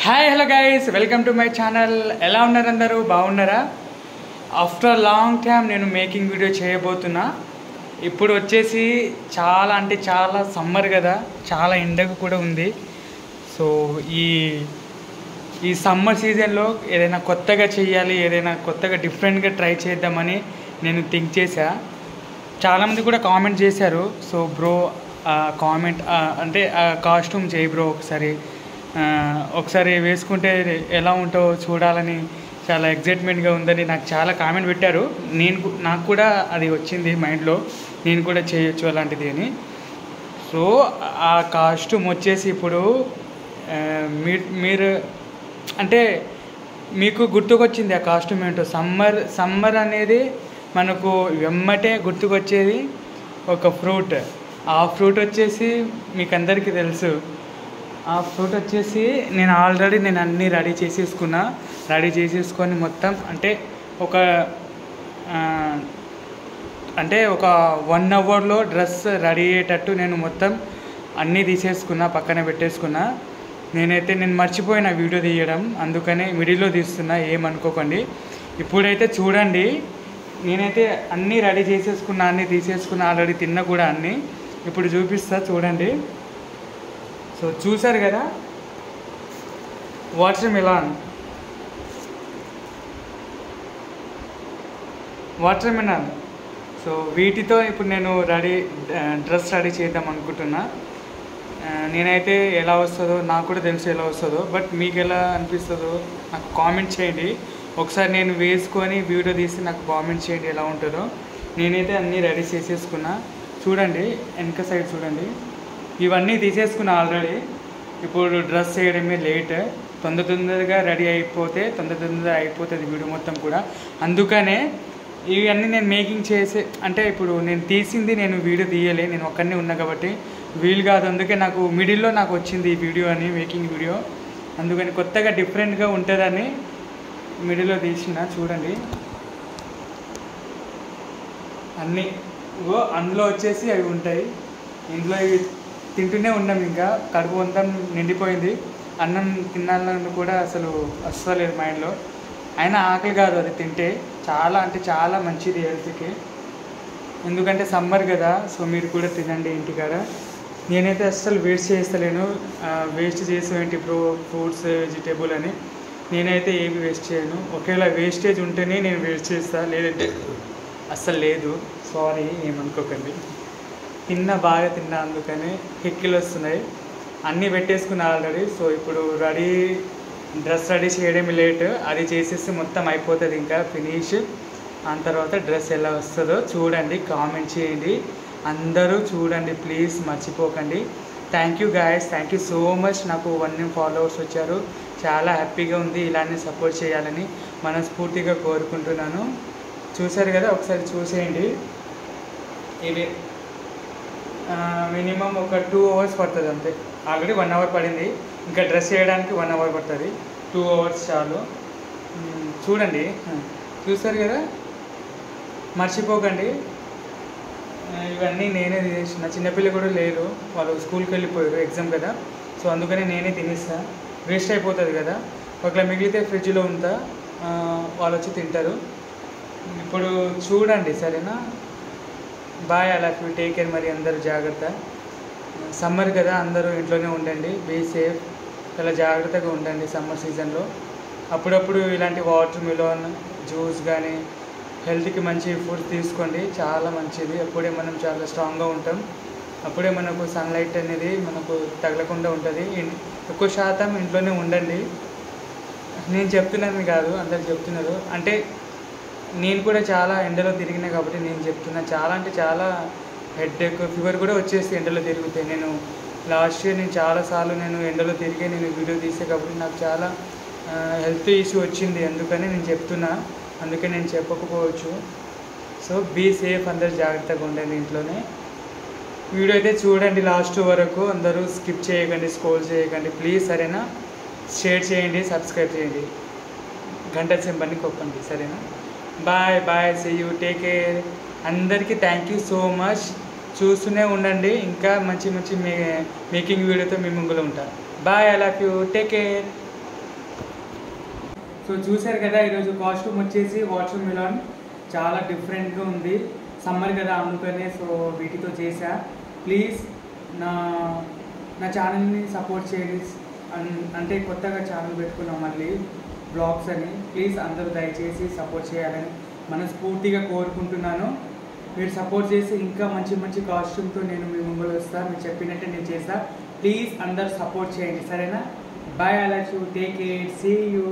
Hi hello guys, welcome to my channel. ఎలా ఉన్నారు అందరూ? బాగున్నారా? ఆఫ్టర్ లాంగ్ టైమ్ నేను మేకింగ్ వీడియో చేయబోతున్నా. ఇప్పుడు వచ్చేసి చాలా సమ్మర్ కదా, చాలా ఎండగా కూడా ఉంది. సో ఈ సమ్మర్ సీజన్లో ఏదైనా కొత్తగా చేయాలి, ఏదైనా కొత్తగా డిఫరెంట్గా ట్రై చేద్దామని నేను థింక్ చేశా. చాలామంది కూడా కామెంట్ చేశారు. సో బ్రో కామెంట్ అంటే కాస్ట్యూమ్ చేయి బ్రో, ఒకసారి వేసుకుంటే ఎలా ఉంటుందో చూడాలని చాలా ఎగ్జైట్మెంట్గా ఉందని నాకు చాలా కామెంట్ పెట్టారు. నాకు కూడా అది వచ్చింది మైండ్లో, నేను కూడా చేయొచ్చు అలాంటిది అని. సో ఆ కాస్ట్యూమ్ వచ్చేసి ఇప్పుడు మీరు అంటే మీకు గుర్తుకొచ్చింది ఆ కాస్ట్యూమ్ ఏంటో. సమ్మర్ అనేది మనకు వెమ్మటే గుర్తుకొచ్చేది ఒక ఫ్రూట్. ఆ ఫ్రూట్ వచ్చేసి మీకు అందరికీ తెలుసు. ఆ ఫ్రూట్ వచ్చేసి నేను ఆల్రెడీ అన్నీ రెడీ చేసేసుకొని మొత్తం అంటే ఒక 1 అవర్లో డ్రెస్ రెడీ అయ్యేటట్టు నేను మొత్తం అన్నీ తీసేసుకున్నా, పక్కన పెట్టేసుకున్నా. నేను మర్చిపోయిన వీడియో తీయడం, అందుకనే మిడిల్లో తీస్తున్నా, ఏమనుకోకండి. ఇప్పుడైతే చూడండి, నేనైతే అన్నీ రెడీ చేసేసుకున్నా, అన్నీ తీసేసుకున్నా, ఆల్రెడీ తిన్నా కూడా అన్నీ. ఇప్పుడు చూపిస్తా చూడండి. సో చూసారు కదా, వాటర్ మిలాన్. సో వీటితో ఇప్పుడు నేను డ్రెస్ రెడీ చేద్దాం అనుకుంటున్నా. నేనైతే ఎలా వస్తుందో నాకు కూడా తెలుసు ఎలా వస్తుందో, బట్ మీకు ఎలా అనిపిస్తుందో నాకు కామెంట్ చేయండి. ఒకసారి నేను వేసుకొని వీడియో తీసి నాకు కామెంట్ చేయండి ఎలా ఉంటుందో. నేనైతే అన్నీ రెడీ చేసేసుకున్నా. చూడండి, వెనక సైడ్ చూడండి, ఇవన్నీ తీసేసుకున్నా ఆల్రెడీ. ఇప్పుడు డ్రెస్ చేయడమే లేట్. తొందరగా రెడీ అయిపోతే తొందరగా అయిపోతుంది వీడియో మొత్తం కూడా. అందుకనే ఇవన్నీ నేను మేకింగ్ చేసే, అంటే ఇప్పుడు నేను తీసింది నేను వీడియో తీయలే, నేను ఒక్కనే ఉన్నా కాబట్టి వీలు కాదు. అందుకే నాకు మిడిల్లో వచ్చింది ఈ వీడియో అని, మేకింగ్ వీడియో. అందుకని కొత్తగా డిఫరెంట్గా ఉంటుందని మిడిల్లో తీసిన. చూడండి అన్నీ అందులో వచ్చేసి అవి ఉంటాయి. ఇందులో ఇవి తింటూనే ఉన్నాం, ఇంకా కడుపు అంతా నిండిపోయింది. అన్నం తినాలని కూడా అస్సలు లేదు మైండ్లో. అయినా ఆకలి కాదు, అది తింటే చాలా మంచిది హెల్త్కి. ఎందుకంటే సమ్మర్ కదా, సో మీరు కూడా తినండి ఇంటికాడ. నేనైతే అస్సలు వేస్ట్ చేస్తలేను. వేస్ట్ చేసేవేంటి ఇప్పుడు ఫ్రూట్స్ వెజిటేబుల్ అని నేనైతే ఏమి వేస్ట్ చేయను. ఒకవేళ వేస్టేజ్ ఉంటేనే నేను వేస్ట్ చేస్తాను, లేదంటే అస్సలు లేదు. సారీ, ఏమనుకోకండి. బాగా తిన్నా, అందుకని కిక్కిలు వస్తున్నాయి. అన్నీ పెట్టేసుకున్నా ఆల్రెడీ. సో ఇప్పుడు డ్రెస్ రెడీ చేయడం లేట్, అది చేసేసి మొత్తం అయిపోతుంది ఇంకా ఫినిష్. దాని తర్వాత డ్రెస్ ఎలా వస్తుందో చూడండి, కామెంట్ చేయండి. అందరూ చూడండి ప్లీజ్, మర్చిపోకండి. Thank you guys, thank you so much. నాకు 1 million ఫాలోవర్స్ వచ్చారు, చాలా హ్యాపీగా ఉంది. ఇలానే సపోర్ట్ చేయాలని మనస్ఫూర్తిగా కోరుకుంటున్నాను. చూసారు కదా, ఒకసారి చూసేయండి. ఇది మినిమం ఒక 2 hours పడుతుంది అంతే. ఆల్రెడీ 1 hour పడింది, ఇంకా డ్రెస్ చేయడానికి 1 hour పడుతుంది. 2 hours చాలు. చూడండి, చూసారు కదా, మర్చిపోకండి. ఇవన్నీ నేనే తినేసిన. చిన్నపిల్ల కూడా లేరు, వాళ్ళు స్కూల్కి వెళ్ళిపోయారు, ఎగ్జామ్ కదా. సో అందుకని నేనే తినేస్తా, వేస్ట్ అయిపోతుంది కదా. ఒకవేళ మిగిలితే ఫ్రిడ్జ్లో ఉందా, వాళ్ళు వచ్చి తింటారు. ఇప్పుడు చూడండి, సరేనా? బాయ్, అలా టేక్ కేర్. మరి అందరూ జాగ్రత్త. సమ్మర్ కదా, అందరూ ఇంట్లోనే ఉండండి, బీ సేఫ్. చాలా జాగ్రత్తగా ఉండండి సమ్మర్ సీజన్లో. అప్పుడప్పుడు ఇలాంటి వాటర్ మిలాన్ జ్యూస్ కానీ, హెల్త్కి మంచి ఫుడ్ తీసుకోండి, చాలా మంచిది. అప్పుడే మనం చాలా స్ట్రాంగ్గా ఉంటాం. అప్పుడే మనకు సన్లైట్ అనేది మనకు తగలకుండా ఉంటుంది. ఎక్కువ శాతం ఇంట్లోనే ఉండండి. నేను చెప్తున్నాను కాదు, అందరు చెప్తున్నారు. అంటే నేను కూడా చాలా ఎండలో తిరిగినా కాబట్టి నేను చెప్తున్నా. చాలా హెడేక్, ఫీవర్ కూడా వచ్చేసి ఎండలో తిరిగితే. నేను లాస్ట్ ఇయర్ చాలాసార్లు ఎండలో తిరిగి వీడియో తీసే కాబట్టి నాకు చాలా హెల్త్ ఇష్యూ వచ్చింది. అందుకని నేను చెప్తున్నా, అందుకే నేను చెప్పకపోవచ్చు. సో బీ సేఫ్, అందరూ జాగ్రత్తగా ఉండండి ఇంట్లోనే. వీడియో అయితే చూడండి లాస్ట్ వరకు, అందరూ స్కిప్ చేయకండి, స్క్రోల్ చేయకండి ప్లీజ్, సరేనా? షేర్ చేయండి, సబ్స్క్రైబ్ చేయండి, గంట సింబల్ని కొట్టండి, సరేనా? Bye, see you, take care. అందరికీ థ్యాంక్ యూ సో మచ్. చూస్తూనే ఉండండి, ఇంకా మంచి మేకింగ్ వీడియోతో మీ ముందులో ఉంటాను. Bye, I love you, take care. So చూశారు కదా, ఈరోజు కాస్ట్యూమ్ వచ్చేసి వాటర్ మిలాన్, చాలా డిఫరెంట్గా ఉంది, సమ్మర్ కదా అందుకనే సో వీటితో చేశా. ప్లీజ్ నా ఛానల్ని సపోర్ట్ చేయండి. అంటే కొత్తగా ఛానల్ పెట్టుకున్నాం మళ్ళీ బ్లాగ్స్ అని, ప్లీజ్ అందరూ దయచేసి సపోర్ట్ చేయాలని మనస్ఫూర్తిగా కోరుకుంటున్నాను. మీరు సపోర్ట్ చేసి ఇంకా మంచి మంచి కాస్ట్యూమ్తో నేను మీ ముందు వస్తాను, మీరు చెప్పినట్టే నేను చేస్తా. ప్లీజ్ అందరూ సపోర్ట్ చేయండి, సరేనా? Bye, I love you, take care, see you.